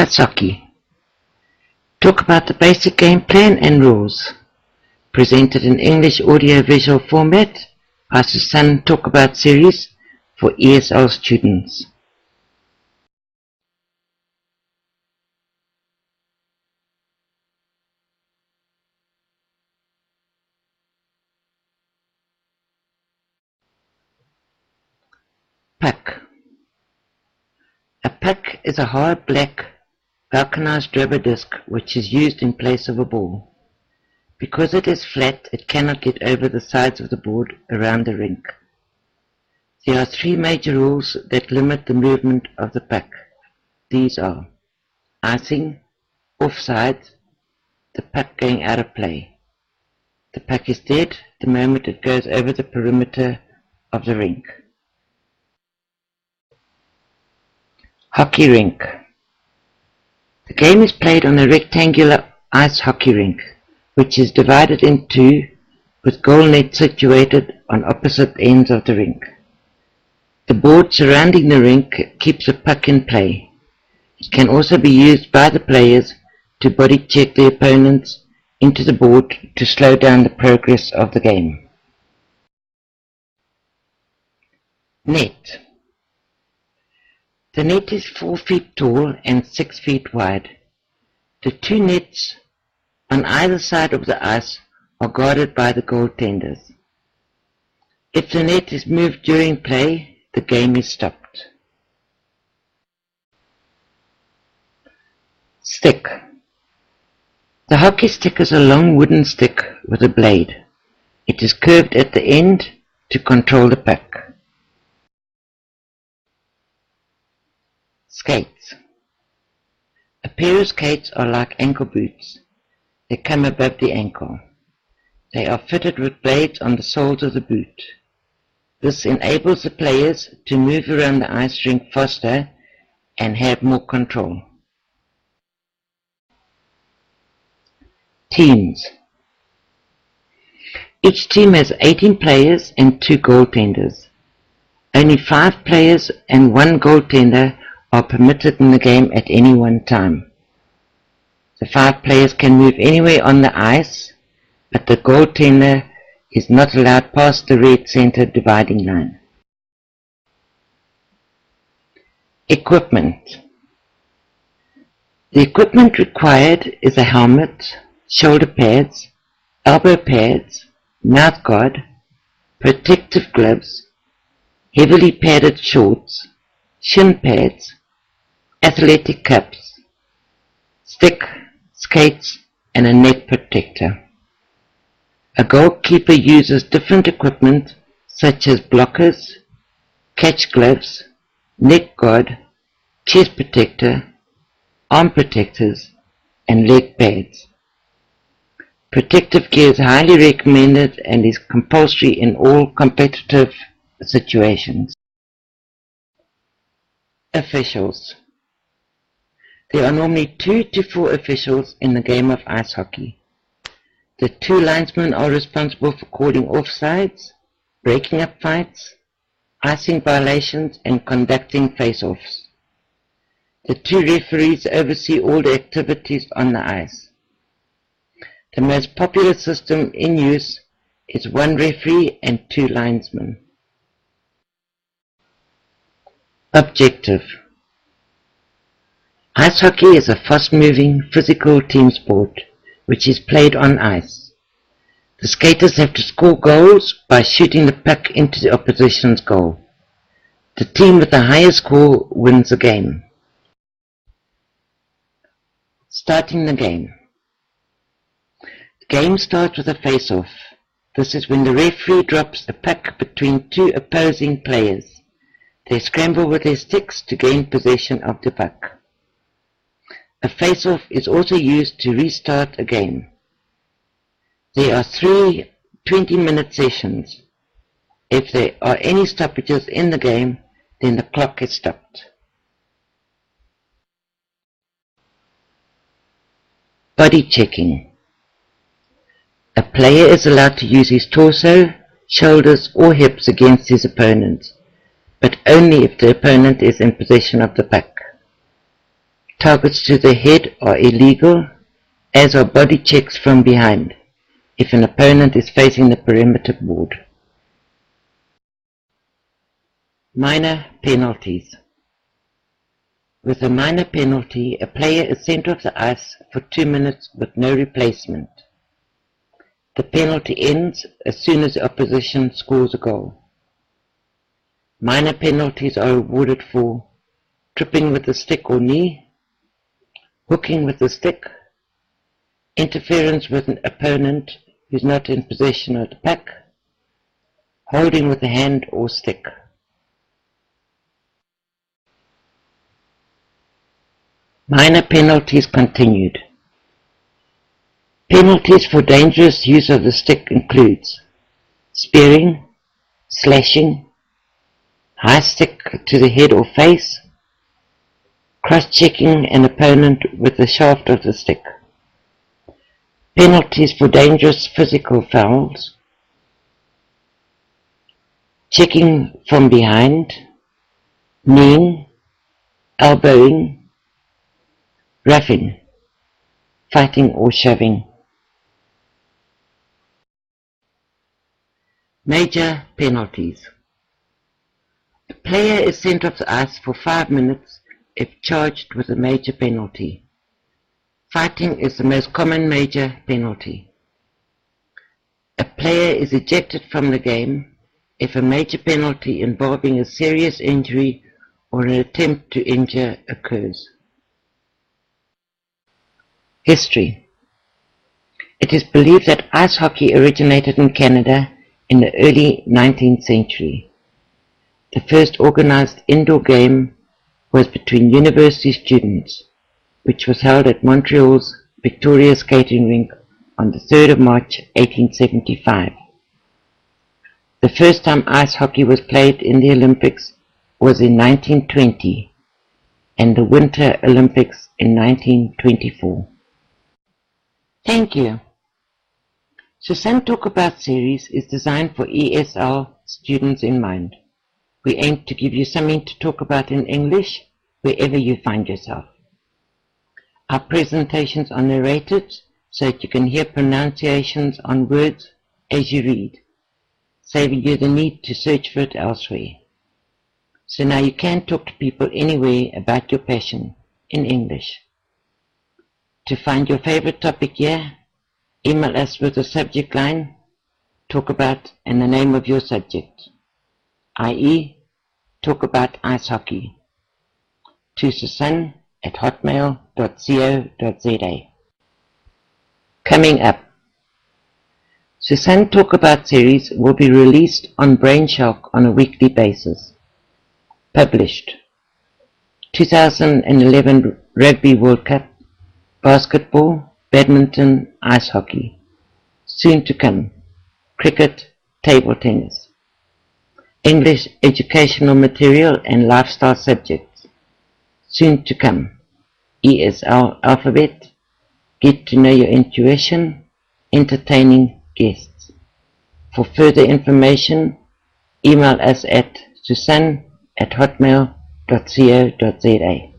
Ice hockey. Talk about the basic game plan and rules. Presented in English audio-visual format by Susan Talk About series for ESL students. Puck. A puck is a hard black vulcanized rubber disc which is used in place of a ball. Because it is flat, it cannot get over the sides of the board around the rink. There are three major rules that limit the movement of the puck. These are icing, offside, the puck going out of play. The puck is dead the moment it goes over the perimeter of the rink. Hockey rink. The game is played on a rectangular ice hockey rink, which is divided in two with goal nets situated on opposite ends of the rink. The board surrounding the rink keeps the puck in play. It can also be used by the players to body check the opponents into the board to slow down the progress of the game. Net. The net is 4 feet tall and 6 feet wide. The two nets on either side of the ice are guarded by the goaltenders. If the net is moved during play, the game is stopped. Stick. The hockey stick is a long wooden stick with a blade. It is curved at the end to control the puck. Skates. A pair of skates are like ankle boots. They come above the ankle. They are fitted with blades on the soles of the boot. This enables the players to move around the ice rink faster and have more control. Teams. Each team has 18 players and 2 goaltenders. Only 5 players and 1 goaltender are permitted in the game at any one time. The 5 players can move anywhere on the ice, but the goaltender is not allowed past the red center dividing line. Equipment. The equipment required is a helmet, shoulder pads, elbow pads, mouth guard, protective gloves, heavily padded shorts, shin pads, athletic cups, stick, skates, and a neck protector. A goalkeeper uses different equipment such as blockers, catch gloves, neck guard, chest protector, arm protectors, and leg pads. Protective gear is highly recommended and is compulsory in all competitive situations. Officials. There are normally 2 to 4 officials in the game of ice hockey. The 2 linesmen are responsible for calling offsides, breaking up fights, icing violations, and conducting face-offs. The 2 referees oversee all the activities on the ice. The most popular system in use is 1 referee and 2 linesmen. Objective. Ice hockey is a fast-moving, physical team sport which is played on ice. The skaters have to score goals by shooting the puck into the opposition's goal. The team with the highest score wins the game. Starting the game. The game starts with a face-off. This is when the referee drops a puck between 2 opposing players. They scramble with their sticks to gain possession of the puck. A face-off is also used to restart a game. There are 3 20-minute sessions. If there are any stoppages in the game, then the clock is stopped. Body checking. A player is allowed to use his torso, shoulders or hips against his opponent, but only if the opponent is in possession of the puck. Targets to the head are illegal, as are body checks from behind, if an opponent is facing the perimeter board. Minor penalties. With a minor penalty, a player is sent off the ice for 2 minutes with no replacement. The penalty ends as soon as the opposition scores a goal. Minor penalties are awarded for tripping with the stick or knee, hooking with the stick, interference with an opponent who is not in possession of the puck, holding with the hand or stick. Minor penalties continued. Penalties for dangerous use of the stick includes spearing, slashing, high stick to the head or face, cross-checking an opponent with the shaft of the stick. Penalties for dangerous physical fouls, checking from behind, kneeing, elbowing, roughing, fighting or shoving. Major penalties. A player is sent off the ice for 5 minutes if charged with a major penalty. Fighting is the most common major penalty. A player is ejected from the game if a major penalty involving a serious injury or an attempt to injure occurs. History. It is believed that ice hockey originated in Canada in the early 19th century. The first organized indoor game was between university students, which was held at Montreal's Victoria Skating Rink on the 3rd of March 1875. The first time ice hockey was played in the Olympics was in 1920 and the Winter Olympics in 1924. Thank you. Susan Talk About series is designed for ESL students in mind. We aim to give you something to talk about in English wherever you find yourself. Our presentations are narrated so that you can hear pronunciations on words as you read, saving you the need to search for it elsewhere. So now you can talk to people anywhere about your passion in English. To find your favorite topic here, email us with the subject line, talk about, and the name of your subject, i.e. talk about ice hockey, to susan@hotmail.co.za. Coming up, Susan Talk About series will be released on Brainshark on a weekly basis. Published 2011 Rugby World Cup, basketball, badminton, ice hockey. Soon to come, cricket, table tennis. English educational material and lifestyle subjects. Soon to come, ESL alphabet, get to know your intuition, entertaining guests. For further information, email us at susan@hotmail.co.za.